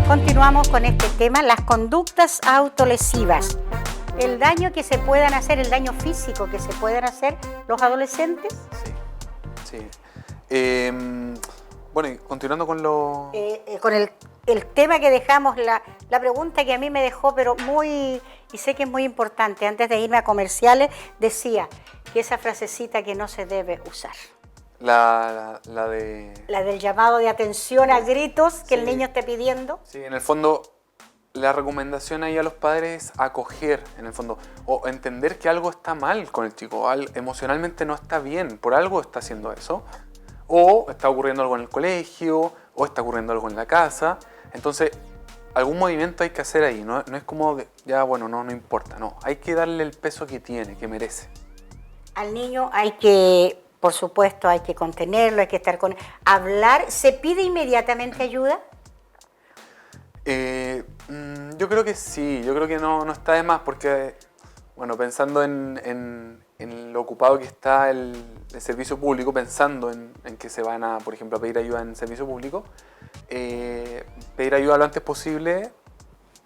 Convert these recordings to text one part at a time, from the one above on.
Continuamos con este tema, las conductas autolesivas. El daño que se puedan hacer, el daño físico que se puedan hacer los adolescentes. Sí. Bueno, y continuando con lo... Con el tema que dejamos, la pregunta que a mí me dejó, pero muy, y sé que es muy importante, antes de irme a comerciales, decía que esa frasecita que no se debe usar. La del llamado de atención a gritos que el niño esté pidiendo. Sí, en el fondo, la recomendación ahí a los padres es acoger, en el fondo, o entender que algo está mal con el chico, emocionalmente no está bien, por algo está haciendo eso, o está ocurriendo algo en el colegio, o está ocurriendo algo en la casa. Entonces, algún movimiento hay que hacer ahí, no es como, ya bueno, no importa, no, hay que darle el peso que tiene, que merece. Al niño hay que... Por supuesto, hay que contenerlo, hay que estar con él. Hablar, ¿se pide inmediatamente ayuda? Yo creo que sí, yo creo que no está de más porque, bueno, pensando en lo ocupado que está el servicio público, pensando en que se van a, por ejemplo, a pedir ayuda en servicio público, pedir ayuda lo antes posible,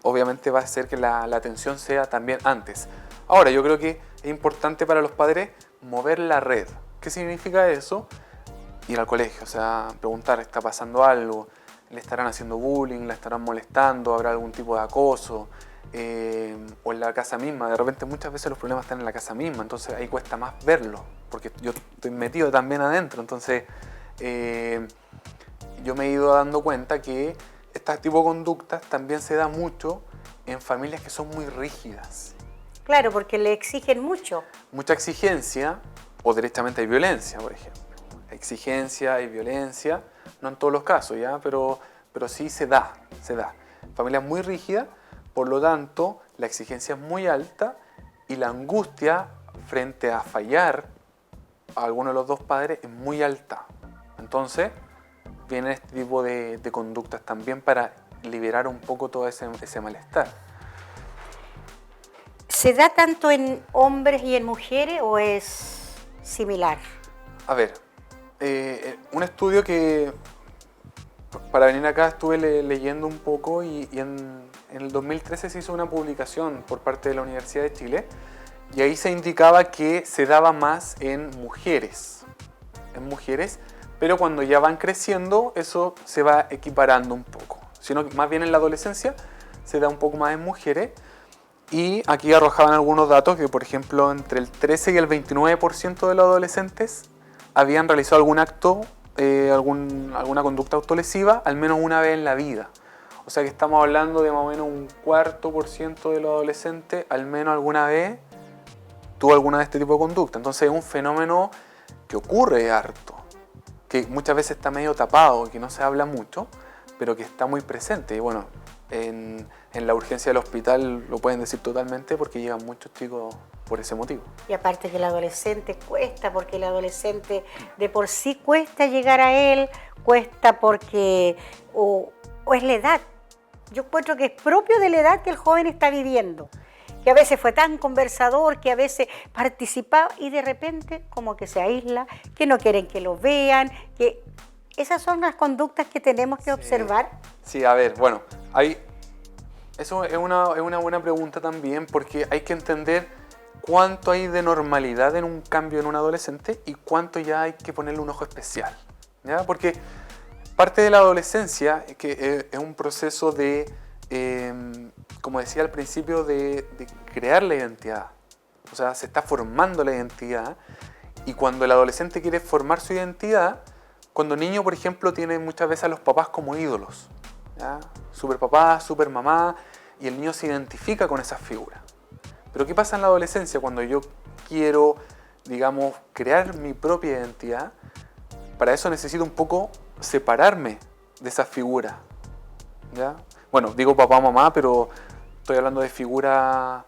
obviamente va a hacer que la atención sea también antes. Ahora, yo creo que es importante para los padres mover la red. ¿Qué significa eso? Ir al colegio, o sea, preguntar, ¿está pasando algo? ¿Le estarán haciendo bullying? ¿La estarán molestando? ¿Habrá algún tipo de acoso? O en la casa misma, de repente muchas veces los problemas están en la casa misma, entonces ahí cuesta más verlo, porque yo estoy metido también adentro, entonces yo me he ido dando cuenta que este tipo de conductas también se da mucho en familias que son muy rígidas. Claro, porque le exigen mucho. Mucha exigencia. O directamente hay violencia, por ejemplo. Exigencia y violencia, no en todos los casos, ¿ya? Pero sí se da. Familias muy rígidas, por lo tanto, la exigencia es muy alta y la angustia frente a fallar a alguno de los dos padres es muy alta. Entonces, vienen este tipo de conductas también para liberar un poco todo ese malestar. ¿Se da tanto en hombres y en mujeres o es similar? A ver, un estudio que para venir acá estuve leyendo un poco y en el 2013 se hizo una publicación por parte de la Universidad de Chile y ahí se indicaba que se daba más en mujeres, pero cuando ya van creciendo eso se va equiparando un poco, sino que más bien en la adolescencia se da un poco más en mujeres. Y aquí arrojaban algunos datos que, por ejemplo, entre el 13 y el 29% de los adolescentes habían realizado algún acto, alguna conducta autolesiva, al menos una vez en la vida. O sea que estamos hablando de más o menos un 4% de los adolescentes, al menos alguna vez, tuvo alguna de este tipo de conducta. Entonces es un fenómeno que ocurre harto, que muchas veces está medio tapado, que no se habla mucho, pero que está muy presente. Y bueno, en la urgencia del hospital lo pueden decir totalmente porque llegan muchos chicos por ese motivo. Y aparte que el adolescente cuesta, porque el adolescente de por sí cuesta llegar a él, cuesta porque o es la edad. Yo encuentro que es propio de la edad que el joven está viviendo, que a veces fue tan conversador, que a veces participaba y de repente como que se aísla, que no quieren que lo vean, que esas son las conductas que tenemos que observar. Sí, a ver, bueno, eso es una buena pregunta también porque hay que entender cuánto hay de normalidad en un cambio en un adolescente y cuánto ya hay que ponerle un ojo especial, ¿ya? Porque parte de la adolescencia que es un proceso de, como decía al principio, de crear la identidad. O sea, se está formando la identidad y cuando el adolescente quiere formar su identidad, cuando el niño, por ejemplo, tiene muchas veces a los papás como ídolos, ¿ya? Super papá, super mamá, y el niño se identifica con esas figuras. Pero ¿qué pasa en la adolescencia cuando yo quiero, digamos, crear mi propia identidad? Para eso necesito un poco separarme de esa figura, ¿ya? Bueno, digo papá, mamá, pero estoy hablando de figura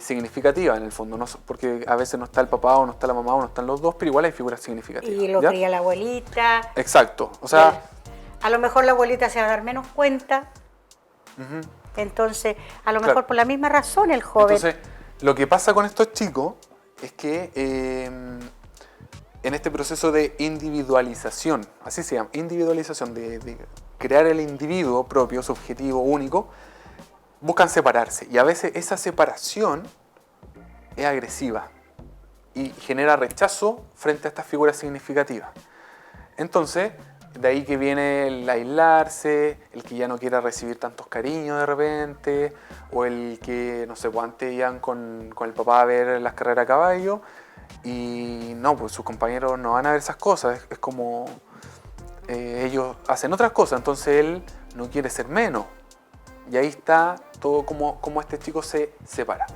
significativa en el fondo, ¿no? Porque a veces no está el papá o no está la mamá o no están los dos, pero igual hay figuras significativas. Y lo cría la abuelita. Exacto, o sea... A lo mejor la abuelita se va a dar menos cuenta. Entonces, a lo mejor por la misma razón el joven... Entonces, lo que pasa con estos chicos es que en este proceso de individualización, así se llama, individualización, crear el individuo propio, subjetivo, único, buscan separarse. Y a veces esa separación es agresiva y genera rechazo frente a estas figuras significativas. Entonces, de ahí que viene el aislarse, el que ya no quiera recibir tantos cariños de repente, o el que, no sé, pues antes iban con el papá a ver las carreras a caballo, y no, pues sus compañeros no van a ver esas cosas, es como ellos hacen otras cosas, entonces él no quiere ser menos. Y ahí está todo como este chico se separa.